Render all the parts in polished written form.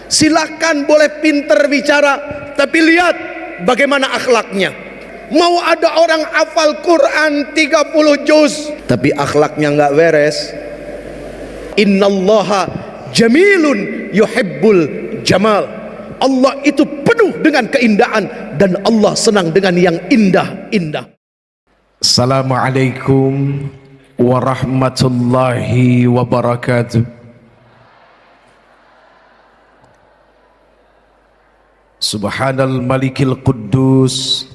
Silakan boleh pinter bicara, tapi lihat bagaimana akhlaknya. Mau ada orang hafal Quran 30 juz tapi akhlaknya nggak beres. Innallaha jamilun yuhibbul jamal. Allah itu penuh dengan keindahan dan Allah senang dengan yang indah-indah. Assalamualaikum warahmatullahi wabarakatuh. Subhanal malikil quddus,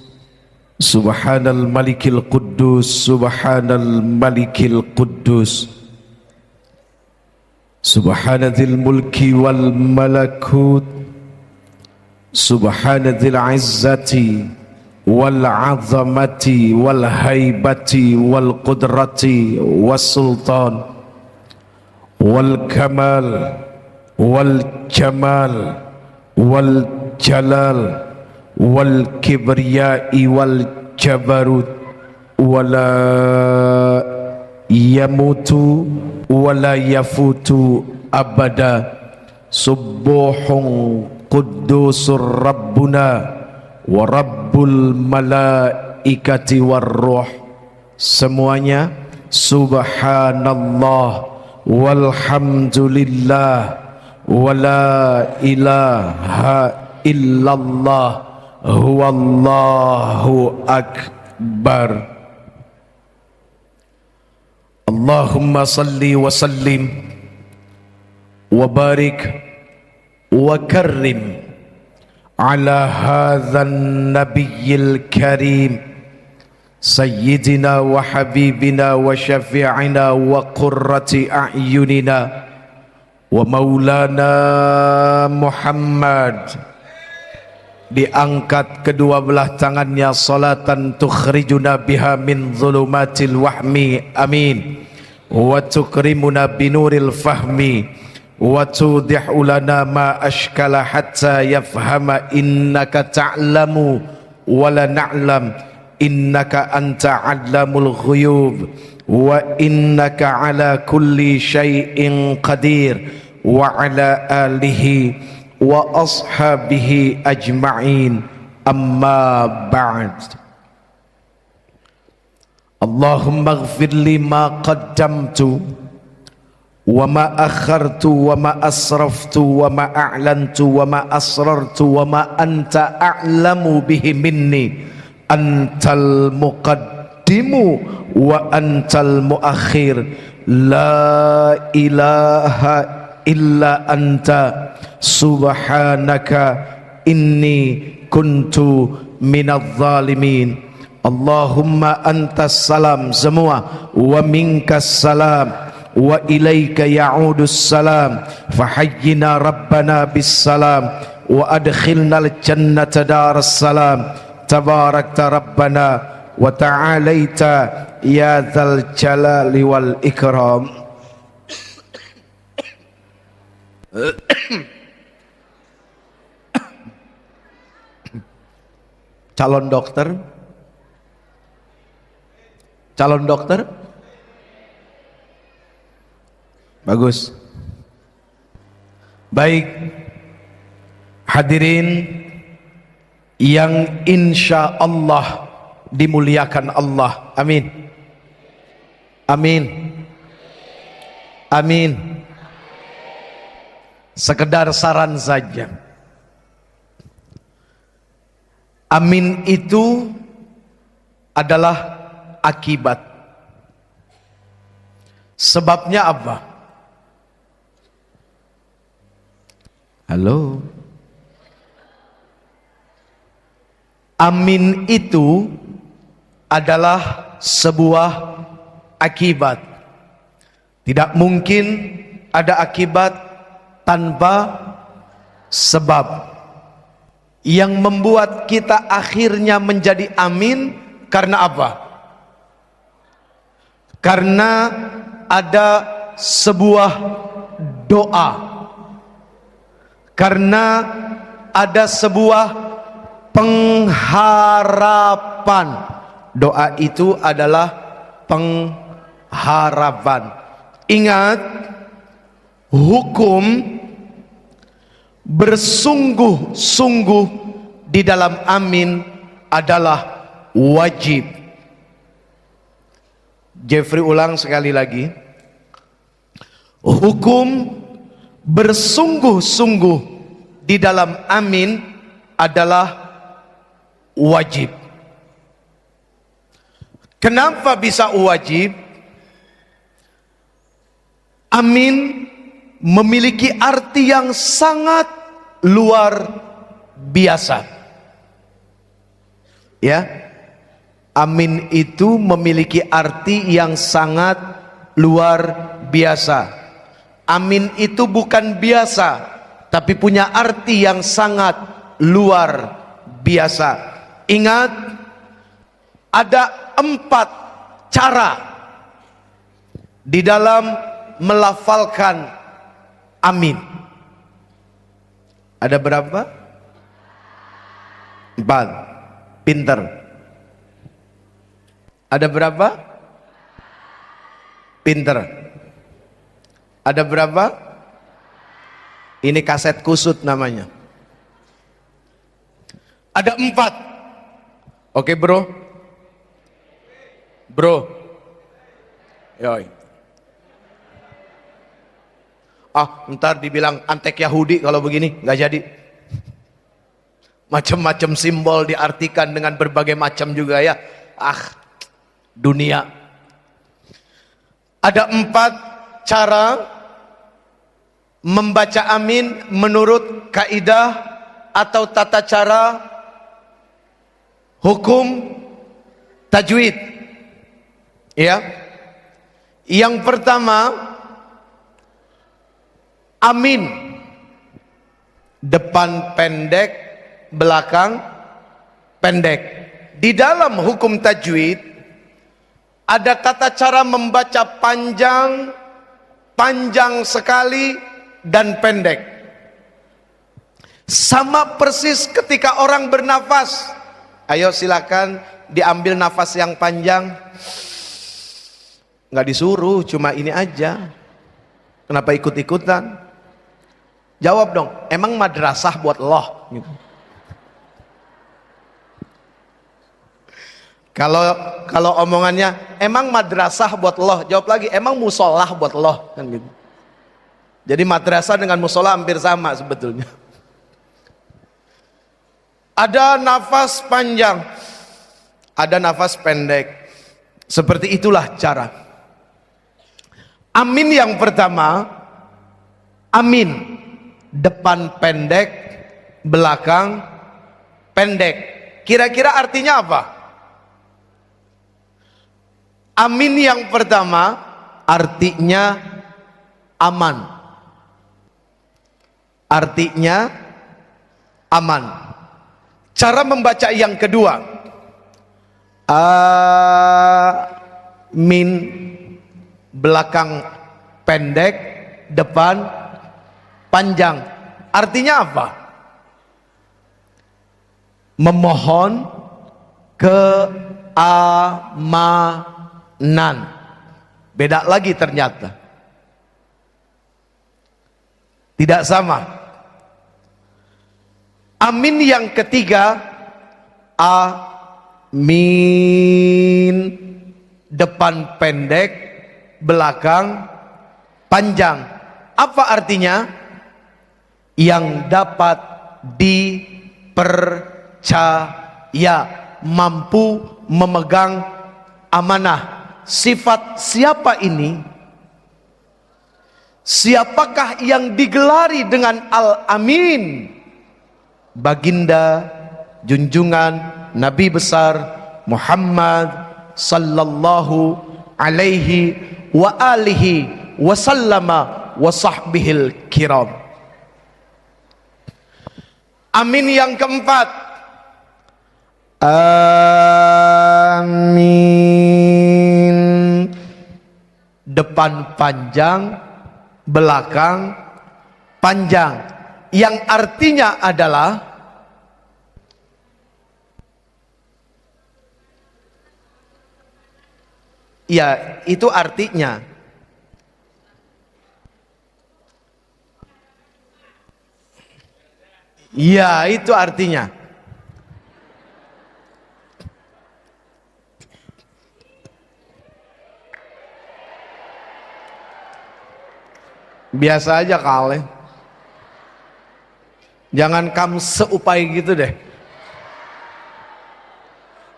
subhanal malikil quddus, subhanal malikil quddus, subhanadzil mulki wal malakut, subhanadzil izzati wal azamati wal haibati wal qudrati was sultan wal kamal wal jamal wal jalal wal kibriyai wal jabarut wala yamutu wala yafutu abada. Subuhun quddusur rabbuna wa rabbul malaikati warruh. Semuanya subhanallah walhamdulillah wala ilaha illallah huwallahu akbar. Allahumma salli wa sallim wa barik wa karrim ala hadzal nabiyil karim sayyidina wa habibina wa syafi'ina wa qurrati a'yunina wa maulana Muhammad. Diangkat kedua belah tangannya salatan tukhrijuna biha min zulumatil wahmi, amin, wa tukrimuna binuril fahmi wa tudihu lana ma ashkala hatta yafhama innaka ta'lamu wa la na'lam innaka anta 'allamul ghuyub wa innaka ala kulli syai'in qadir wa ala alihi wa ashabihi ajma'in, amma ba'd. Allahumma ighfir li ma qaddamtu wa ma akhartu wa ma asraftu wa ma a'lantu wa ma asrartu wa ma anta a'lamu bihi minni, antal muqaddimu wa antal muakhir, la ilaha illa anta subhanaka inni kuntu minadh zalimin. Allahumma antas salam semua, wa minkas salam wa ilaika ya'udus salam, fahayyina rabbana bis salam wa adkhilnal jannata daras salam, tabarakta rabbana wa ta'alaita ya dzal jalali wal ikram. Calon dokter, calon dokter, bagus. Baik, hadirin yang insya Allah dimuliakan Allah, amin, amin, amin. Sekedar saran saja, amin itu adalah akibat. Sebabnya apa? Halo. Amin itu adalah sebuah akibat. Tidak mungkin ada akibat tanpa sebab. Yang membuat kita akhirnya menjadi amin karena apa? Karena ada sebuah doa, karena ada sebuah pengharapan. Doa itu adalah pengharapan. Ingat, hukum bersungguh-sungguh di dalam amin adalah wajib. Jeffrey ulang sekali lagi. Hukum bersungguh-sungguh di dalam amin adalah wajib. Kenapa bisa wajib? Amin memiliki arti yang sangat luar biasa. Ya. Amin itu memiliki arti yang sangat luar biasa. Amin itu bukan biasa, tapi punya arti yang sangat luar biasa. Ingat, ada 4 cara di dalam melafalkan amin. Ada berapa? 4. Pinter. Ada berapa? Pinter. Ada berapa? Ini kaset kusut namanya. Ada 4. Oke bro. Bro. Yoi. Ntar dibilang antek Yahudi kalau begini, nggak jadi. Macam-macam simbol diartikan dengan berbagai macam juga ya. Dunia. Ada 4 cara membaca amin menurut kaidah atau tata cara hukum tajwid. Ya. Yang pertama, amin depan pendek, belakang pendek. Di dalam hukum tajwid ada tata cara membaca panjang, panjang sekali, dan pendek. Sama persis ketika orang bernafas. Ayo silakan diambil nafas yang panjang. Nggak disuruh, cuma ini aja. Kenapa ikut-ikutan? Jawab dong, emang madrasah buat loh? Gitu. Kalau omongannya emang madrasah buat loh, jawab lagi emang musolah buat loh, kan gitu. Jadi madrasah dengan musola hampir sama sebetulnya. Ada nafas panjang, ada nafas pendek. Seperti itulah cara. Amin yang pertama, amin depan pendek, belakang pendek. Kira-kira artinya apa? Amin yang pertama artinya aman. Artinya aman. Cara membaca yang kedua, amin belakang pendek, depan panjang. Artinya apa? Memohon keamanan. Beda lagi ternyata. Tidak sama. Amin yang ketiga, amin depan pendek, belakang panjang. Apa artinya? Yang dapat dipercaya, mampu memegang amanah. Sifat siapa ini? Siapakah yang digelari dengan Al-Amin? Baginda junjungan Nabi besar Muhammad sallallahu alaihi wa alihi wasallama wa sahbihil kiram. Amin yang keempat, amin depan panjang, belakang panjang, yang artinya adalah ya itu artinya Ya, itu artinya. Biasa aja kali. Jangan kamu seupai gitu deh.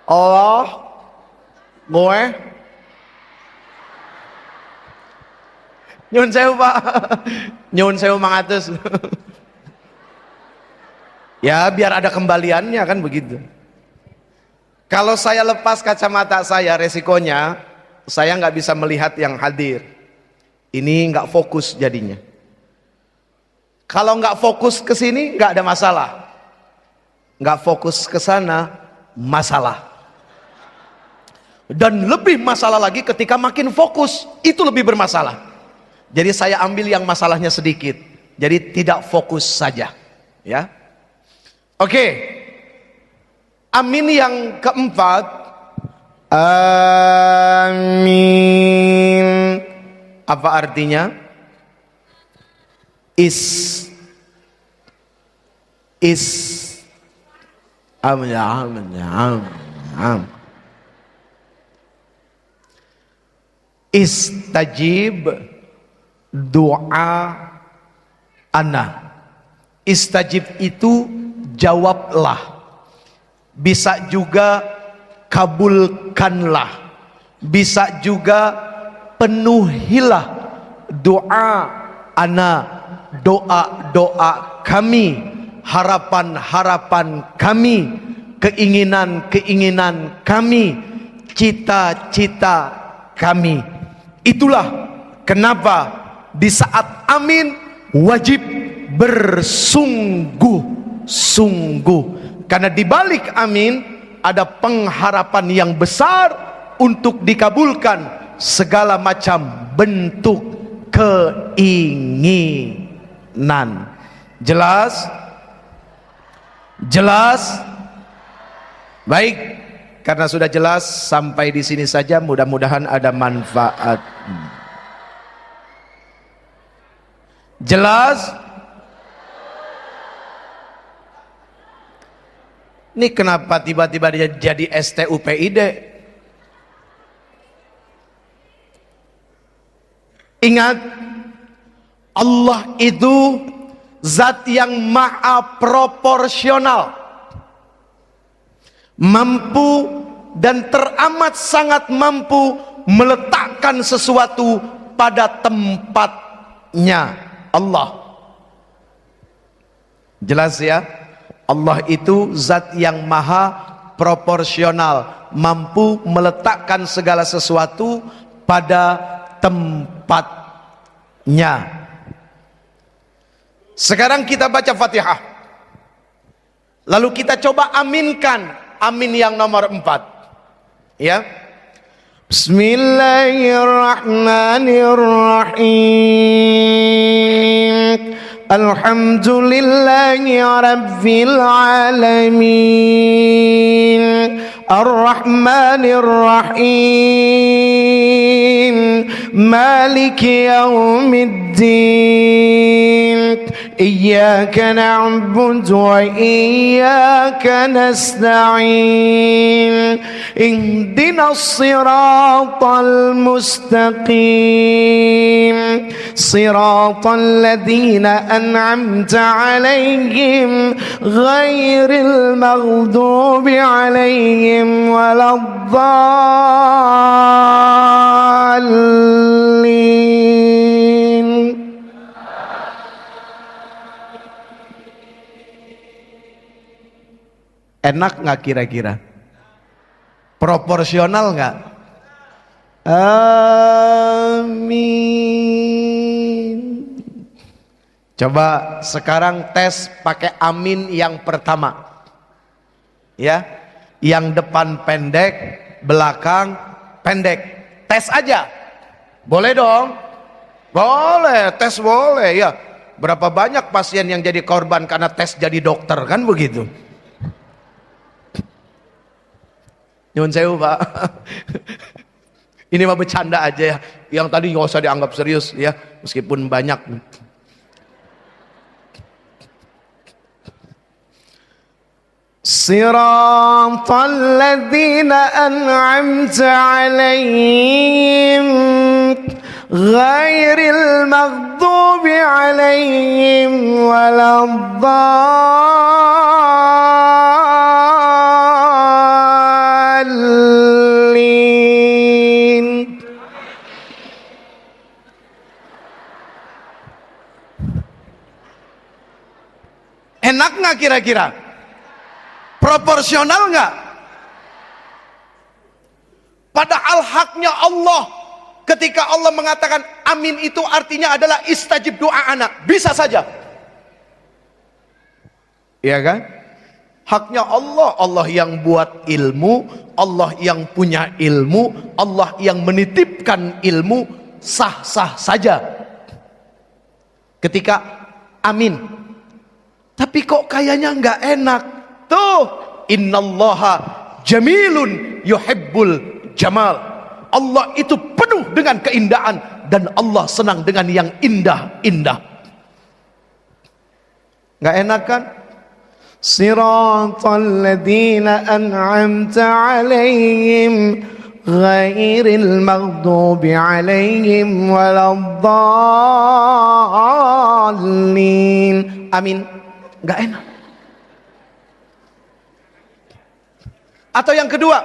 Allah, gue, nyun sewu Pak, nyun sewu mangatus. Ya biar ada kembaliannya kan begitu. Kalau saya lepas kacamata saya, resikonya saya nggak bisa melihat yang hadir. Ini nggak fokus jadinya. Kalau nggak fokus ke sini nggak ada masalah. Nggak fokus ke sana masalah. Dan lebih masalah lagi ketika makin fokus, itu lebih bermasalah. Jadi saya ambil yang masalahnya sedikit. Jadi tidak fokus saja, ya. Oke. Amin yang keempat. Amin. Apa artinya? Is istajib doa ana. Istajib itu jawablah, bisa juga kabulkanlah, bisa juga penuhilah doa ana, doa-doa kami, harapan-harapan kami, keinginan-keinginan kami, cita-cita kami. Itulah kenapa di saat amin wajib bersungguh-sungguh, karena di balik amin ada pengharapan yang besar untuk dikabulkan segala macam bentuk keinginan. Jelas? Jelas? Baik, karena sudah jelas sampai di sini saja, mudah-mudahan ada manfaat. Jelas? Ini kenapa tiba-tiba dia jadi STUPID? Ingat, Allah itu zat yang maha proporsional, mampu dan teramat sangat mampu meletakkan sesuatu pada tempatnya. Allah, jelas ya? Allah itu zat yang maha proporsional, mampu meletakkan segala sesuatu pada tempatnya. Sekarang kita baca Fatihah, lalu kita coba aminkan amin yang nomor 4, ya. Bismillahirrahmanirrahim. Alhamdulillahi rabbil alamin. Ar-Rahmanir Rahim. Maliki yaumiddin. Iyyaka na'budu wa iyyaka nasta'in. Ihdinas siratal mustaqim. Siratal ladzina an'amta 'alaihim ghairil maghdubi 'alaihim waladdallin. Enak nggak kira-kira? Proporsional nggak? Amin. Coba sekarang tes pakai amin yang pertama, ya. Yang depan pendek, belakang pendek. Tes aja, boleh dong? Boleh, tes boleh ya. Berapa banyak pasien yang jadi korban karena tes jadi dokter, kan begitu? Nyun sewu Pak. Ini mah bercanda aja ya. Yang tadi nggak usah dianggap serius ya, meskipun banyak. Siratal ladzina an'amta 'alaihim ghairil maghdubi 'alaihim waladdallin. Enak nggak kira-kira? Proporsional nggak? Padahal haknya Allah. Ketika Allah mengatakan amin itu artinya adalah istajib doa anak. Bisa saja. Iya kan? Haknya Allah. Allah yang buat ilmu, Allah yang punya ilmu, Allah yang menitipkan ilmu, sah-sah saja. Ketika amin. Tapi kok kayaknya nggak enak. Tuh, innallaha jamilun yuhibbul jamal. Allah itu penuh dengan keindahan dan Allah senang dengan yang indah-indah. Nggak enak kan? Siratal ladzina an'amta 'alaihim ghairil maghdubi 'alaihim waladdallin. Amin. Nggak enak. Atau yang kedua,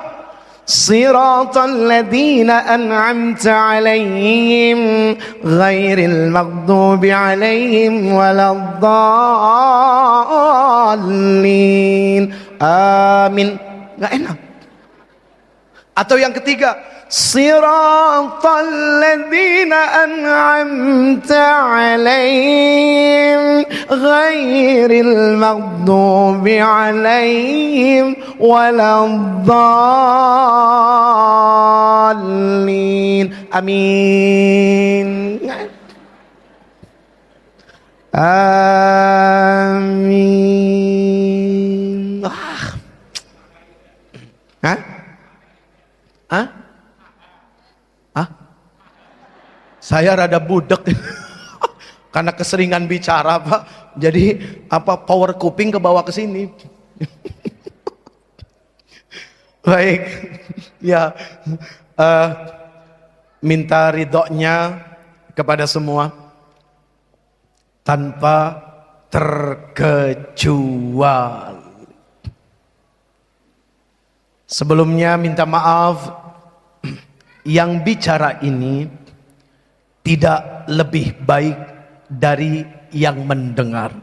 siratal ladzina an'amta 'alaihim ghairil maghdubi 'alaihim waladdallin. Amin. Enggak enak. Atau yang ketiga, siratal ladzina an'amta 'alaihim ghairil maghdubi 'alaihim waladdallin. Amin. Amin. Hah? Hah? Hah? Saya rada budek karena keseringan bicara, Pak. Jadi power kuping ke bawah ke sini. Baik. Ya. Minta ridhonya kepada semua tanpa terkecuali. Sebelumnya minta maaf, yang bicara ini tidak lebih baik dari yang mendengar.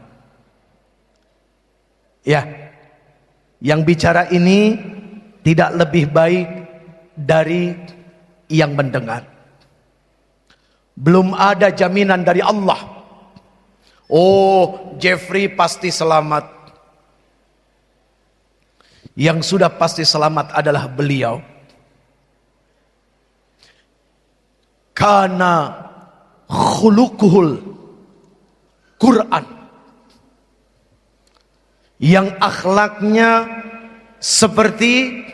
Ya, yang bicara ini tidak lebih baik dari yang mendengar. Belum ada jaminan dari Allah. Oh, Jeffrey pasti selamat. Yang sudah pasti selamat adalah beliau. Karena khuluquhul Quran. Yang akhlaknya seperti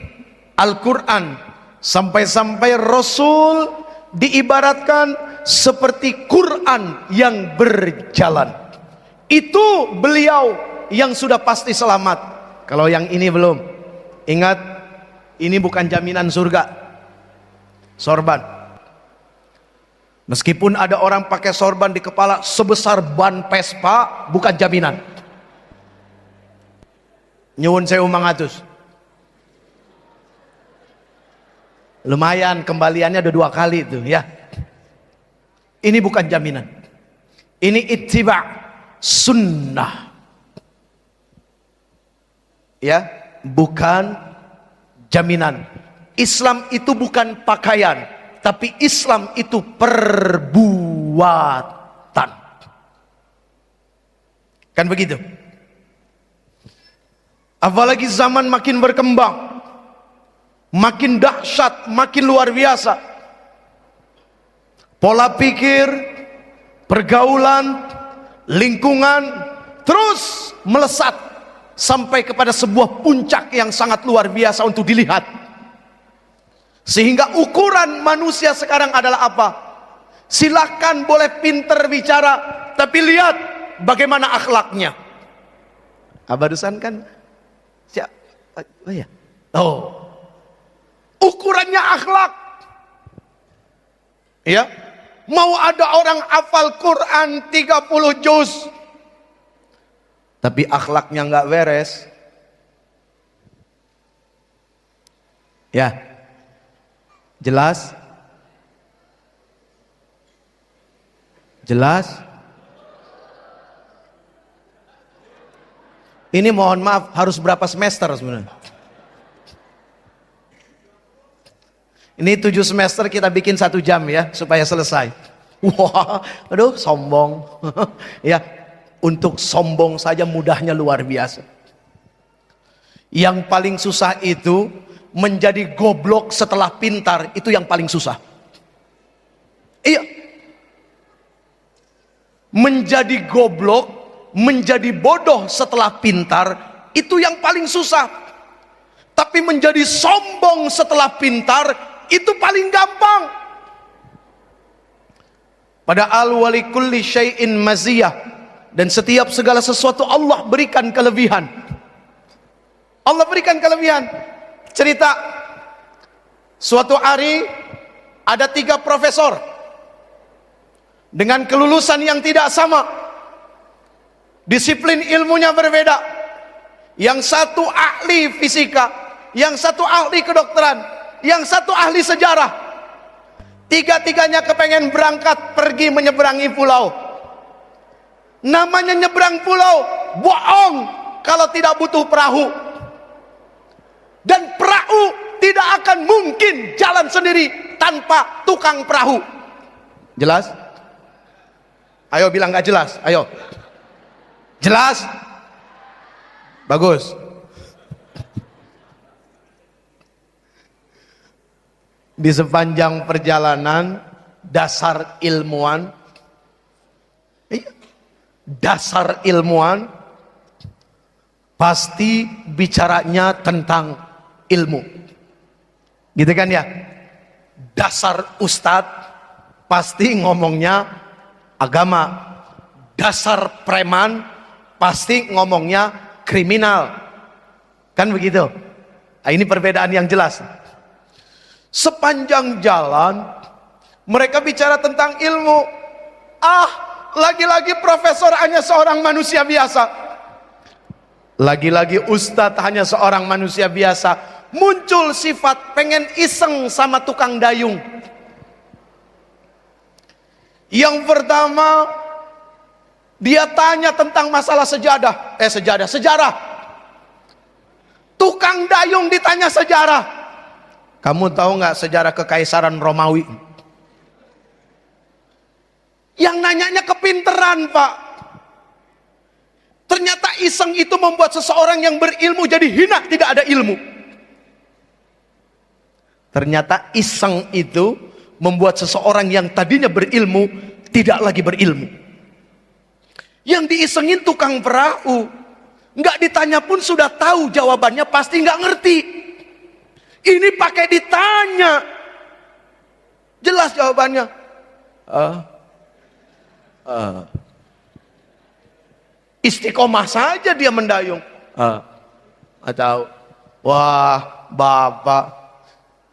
Al-Quran. Sampai-sampai Rasul diibaratkan seperti Quran yang berjalan. Itu beliau yang sudah pasti selamat. Kalau yang ini belum. Ingat, ini bukan jaminan surga. Sorban. Meskipun ada orang pakai sorban di kepala sebesar ban Vespa, bukan jaminan. Nyuwun sewu mangatus. Lumayan, kembaliannya ada 2 kali itu ya. Ini bukan jaminan. Ini ittiba' sunnah. Ya, bukan jaminan. Islam itu bukan pakaian, tapi Islam itu perbuatan. Kan begitu? Apalagi zaman makin berkembang, makin dahsyat, makin luar biasa. Pola pikir, pergaulan, lingkungan terus melesat sampai kepada sebuah puncak yang sangat luar biasa untuk dilihat. Sehingga ukuran manusia sekarang adalah apa? Silakan boleh pinter bicara, tapi lihat bagaimana akhlaknya. Barusan kan Oh ya. Oh. Ukurannya akhlak. Ya. Mau ada orang hafal Quran 30 juz, tapi akhlaknya nggak beres. Ya. Jelas? Jelas? Ini mohon maaf harus berapa semester sebenarnya? Ini 7 semester kita bikin 1 jam ya supaya selesai. Wah, aduh sombong. Ya, untuk sombong saja mudahnya luar biasa. Yang paling susah itu menjadi goblok setelah pintar, itu yang paling susah. Iya. Menjadi goblok, menjadi bodoh setelah pintar, itu yang paling susah. Tapi menjadi sombong setelah pintar, itu paling gampang. Padahal walikulli syai'in maziyah, dan setiap segala sesuatu Allah berikan kelebihan. Allah berikan kelebihan. Cerita, suatu hari ada 3 profesor dengan kelulusan yang tidak sama, disiplin ilmunya berbeda. Yang satu ahli fisika, yang satu ahli kedokteran, yang satu ahli sejarah. Tiga-tiganya kepengen berangkat pergi menyeberangi pulau. Namanya nyebrang pulau, bohong kalau tidak butuh perahu. Dan perahu tidak akan mungkin jalan sendiri tanpa tukang perahu. Jelas? Ayo bilang gak jelas, ayo. Jelas? Bagus. Di sepanjang perjalanan, dasar ilmuwan, pasti bicaranya tentang ilmu, gitu kan ya. Dasar ustadz pasti ngomongnya agama. Dasar preman pasti ngomongnya kriminal, kan begitu. Nah, ini perbedaan yang jelas. Sepanjang jalan mereka bicara tentang ilmu. Lagi-lagi profesor hanya seorang manusia biasa. Lagi-lagi ustadz hanya seorang manusia biasa. Muncul sifat pengen iseng sama tukang dayung. Yang pertama, dia tanya tentang masalah sejarah. Tukang dayung ditanya sejarah. Kamu tahu nggak sejarah kekaisaran Romawi? Yang nanyanya kepinteran, Pak. Ternyata iseng itu membuat seseorang yang berilmu jadi hina, tidak ada ilmu. Ternyata iseng itu membuat seseorang yang tadinya berilmu tidak lagi berilmu. Yang diisengin tukang perahu, nggak ditanya pun sudah tahu jawabannya, pasti nggak ngerti. Ini pakai ditanya, jelas jawabannya. Istiqomah saja dia mendayung. Atau, wah bapak,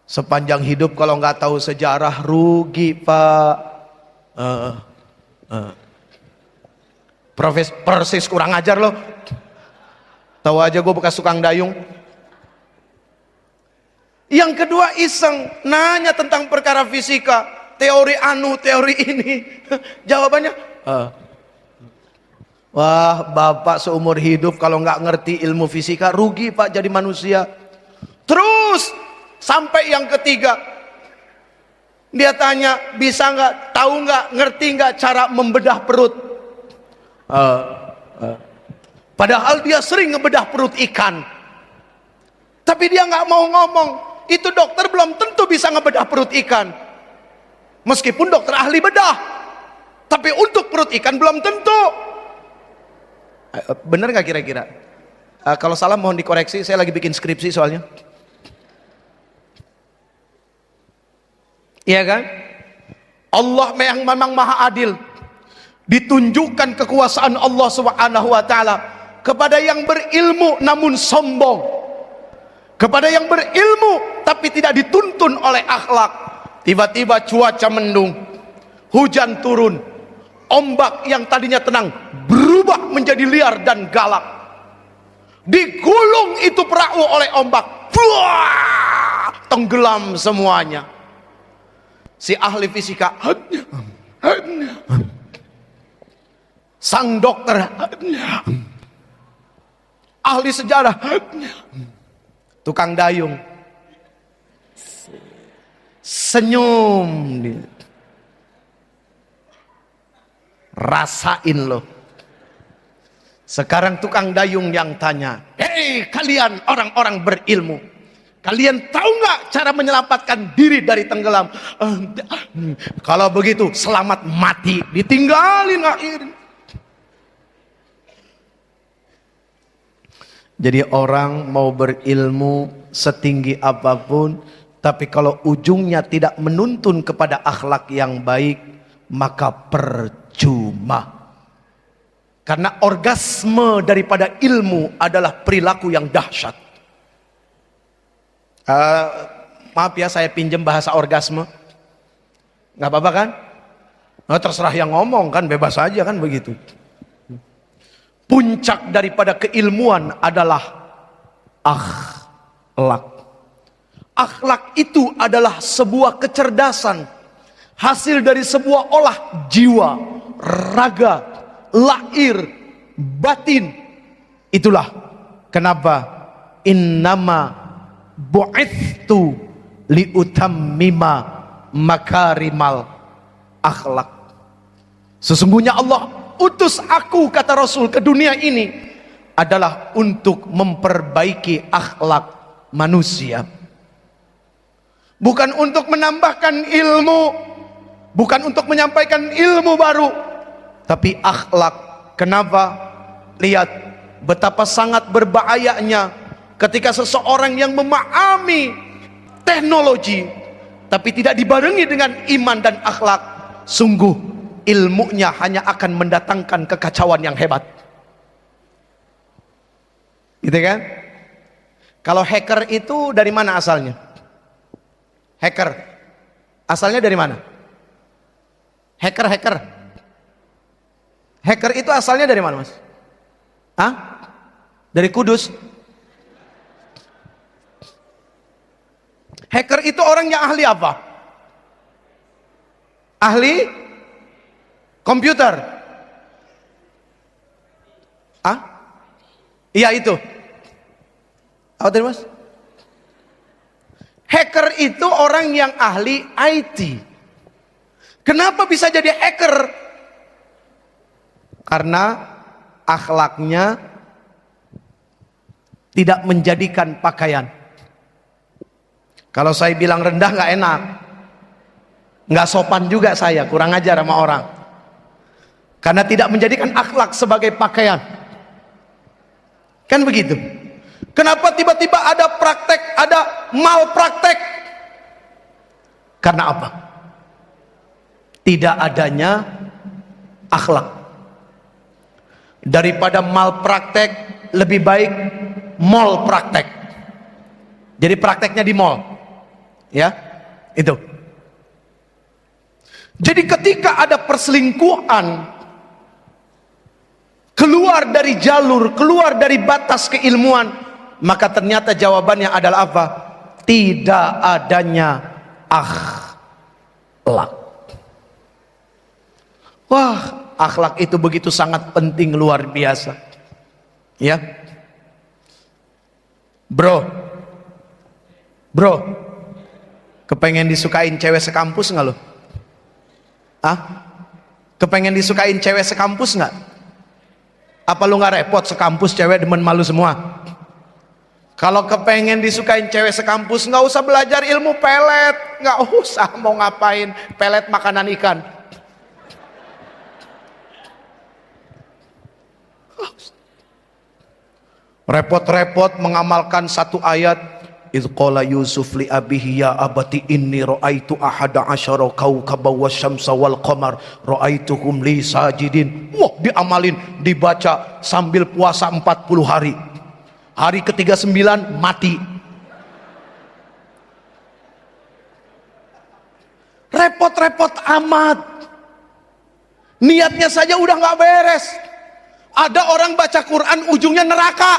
sepanjang hidup kalau nggak tahu sejarah rugi pak. Persis kurang ajar loh. Tahu aja gue bekas tukang dayung. Yang kedua iseng, nanya tentang perkara fisika, teori teori ini. Jawabannya, wah bapak seumur hidup kalau nggak ngerti ilmu fisika rugi pak jadi manusia. Terus sampai yang ketiga, dia tanya, bisa nggak, tahu nggak, ngerti nggak cara membedah perut? Padahal dia sering ngebedah perut ikan, tapi dia nggak mau ngomong. Itu dokter belum tentu bisa ngebedah perut ikan, meskipun dokter ahli bedah, tapi untuk perut ikan belum tentu. Bener nggak kira-kira? Kalau salah mohon dikoreksi, saya lagi bikin skripsi soalnya. Iya kan? Allah yang memang maha adil. Ditunjukkan kekuasaan Allah Subhanahu wa taala kepada yang berilmu namun sombong. kepada yang berilmu tapi tidak dituntun oleh akhlak. Tiba-tiba cuaca mendung, hujan turun, ombak yang tadinya tenang berubah menjadi liar dan galak. Digulung itu perahu oleh ombak, buah, tenggelam semuanya. Si ahli fisika, sang dokter, ahli sejarah, tukang dayung senyum. Rasain loh. Sekarang tukang dayung yang tanya, hei kalian orang-orang berilmu, kalian tahu nggak cara menyelamatkan diri dari tenggelam? Kalau begitu selamat mati, ditinggalin akhirnya. Jadi orang mau berilmu setinggi apapun, tapi kalau ujungnya tidak menuntun kepada akhlak yang baik, maka percuma. Karena orgasme daripada ilmu adalah perilaku yang dahsyat. Maaf ya, saya pinjam bahasa orgasme. Nggak apa-apa kan? Nah, terserah yang ngomong kan, bebas aja kan begitu. Puncak daripada keilmuan adalah akhlak. Akhlak itu adalah sebuah kecerdasan, hasil dari sebuah olah jiwa, raga, lahir, batin. Itulah kenapa innama bu'ithtu liutammima makarimal akhlak. Sesungguhnya Allah utus aku, kata Rasul, ke dunia ini adalah untuk memperbaiki akhlak manusia. Bukan untuk menambahkan ilmu, bukan untuk menyampaikan ilmu baru, tapi akhlak. Kenapa? Lihat betapa sangat berbahayanya ketika seseorang yang memahami teknologi tapi tidak dibarengi dengan iman dan akhlak. Sungguh ilmunya hanya akan mendatangkan kekacauan yang hebat. Gitu kan? Kalau hacker itu dari mana asalnya? Hacker asalnya dari mana? Hacker itu asalnya dari mana, Mas? Hah? Dari Kudus. Hacker itu orang yang ahli apa? Ahli komputer. Ah? Iya itu. Apa tadi, Mas? Hacker itu orang yang ahli IT. Kenapa bisa jadi hacker? Karena akhlaknya tidak menjadikan pakaian. Kalau saya bilang rendah nggak enak, nggak sopan juga, saya kurang ajar sama orang. Karena tidak menjadikan akhlak sebagai pakaian. Kan begitu. Kenapa tiba-tiba ada praktek, ada malpraktek? Karena apa? Tidak adanya akhlak. Daripada malpraktek, lebih baik mall praktek. Jadi prakteknya di mall, ya, itu. Jadi ketika ada perselingkuhan, keluar dari jalur, keluar dari batas keilmuan, maka ternyata jawabannya adalah apa? Tidak adanya akhlak. Wah, akhlak itu begitu sangat penting, luar biasa. Ya, bro, kepengen disukain cewek sekampus nggak lo? Ah, kepengen disukain cewek sekampus nggak? Apa lu nggak repot sekampus cewek demen malu semua? Kalau kepengen disukain cewek sekampus, nggak usah belajar ilmu pelet, nggak usah, mau ngapain pelet makanan ikan. Repot-repot mengamalkan satu ayat. Idh qala Yusuf li abihi ya abati inni ra'aitu ahada asyara kawkaban wasyamsa wal qamar ra'aituhum li sajidin. Wah, diamalin, dibaca sambil puasa 40 hari. Hari ke-39 mati. Repot-repot amat. Niatnya saja udah nggak beres. Ada orang baca Quran ujungnya neraka.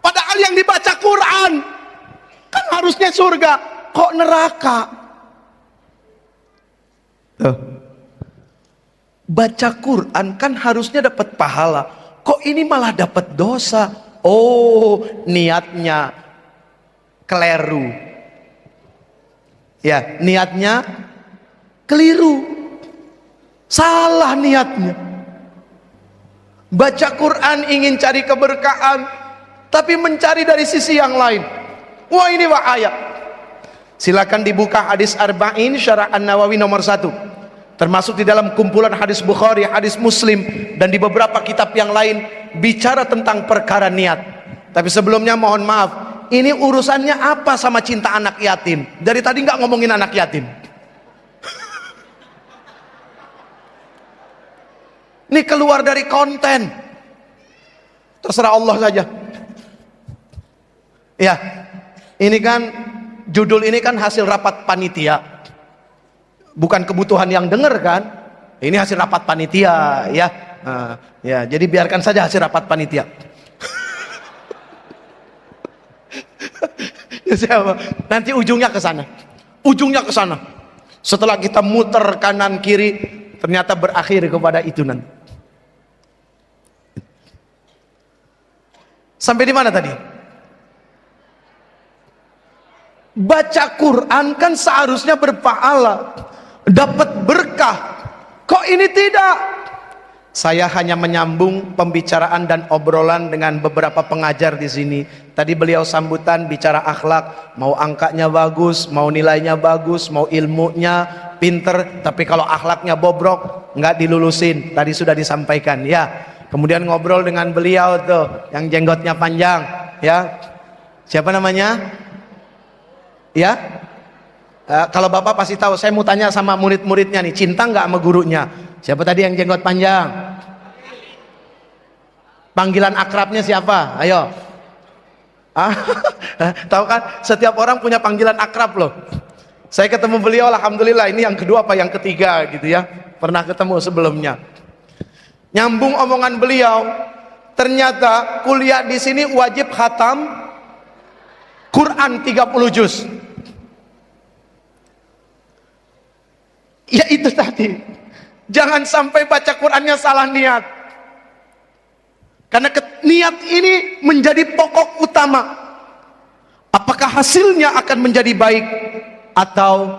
Padahal yang dibaca Quran kan harusnya surga. Kok neraka? Tuh. Baca Quran kan harusnya dapat pahala. Kok ini malah dapat dosa? Oh, niatnya keliru. Ya, niatnya keliru. Salah niatnya. Baca Quran ingin cari keberkahan, tapi mencari dari sisi yang lain. Wah, ini bahaya. Silakan dibuka hadis Arba'in Syarah An-Nawawi nomor 1. Termasuk di dalam kumpulan hadis Bukhari, hadis Muslim, dan di beberapa kitab yang lain bicara tentang perkara niat. Tapi sebelumnya mohon maaf, ini urusannya apa sama cinta anak yatim? Dari tadi nggak ngomongin anak yatim. Ini keluar dari konten. Terserah Allah saja. Ya, ini kan judul ini kan hasil rapat panitia. Bukan kebutuhan yang dengar kan? Ini hasil rapat panitia, ya. Ya, jadi biarkan saja hasil rapat panitia. Nanti ujungnya ke sana. Ujungnya ke sana. Setelah kita muter kanan kiri, ternyata berakhir kepada itu nanti. Sampai di mana tadi? Baca Quran kan seharusnya berpahala, dapat berkah. Kok ini tidak? Saya hanya menyambung pembicaraan dan obrolan dengan beberapa pengajar di sini. Tadi beliau sambutan bicara akhlak, mau angkanya bagus, mau nilainya bagus, mau ilmunya pinter, tapi kalau akhlaknya bobrok, nggak dilulusin. Tadi sudah disampaikan, ya. Kemudian ngobrol dengan beliau tuh, yang jenggotnya panjang, ya. Siapa namanya? Ya. Kalau bapak pasti tahu. Saya mau tanya sama murid-muridnya nih, cinta nggak sama gurunya? Siapa tadi yang jenggot panjang? Panggilan akrabnya siapa? Ayo. Tahu kan? Setiap orang punya panggilan akrab loh. Saya ketemu beliau, alhamdulillah. Ini yang kedua apa yang ketiga gitu ya. Pernah ketemu sebelumnya. Nyambung omongan beliau. Ternyata kuliah di sini wajib khatam Quran 30 juz. Ya itu tadi. Jangan sampai baca Qurannya salah niat. Karena niat ini menjadi pokok utama. Apakah hasilnya akan menjadi baik atau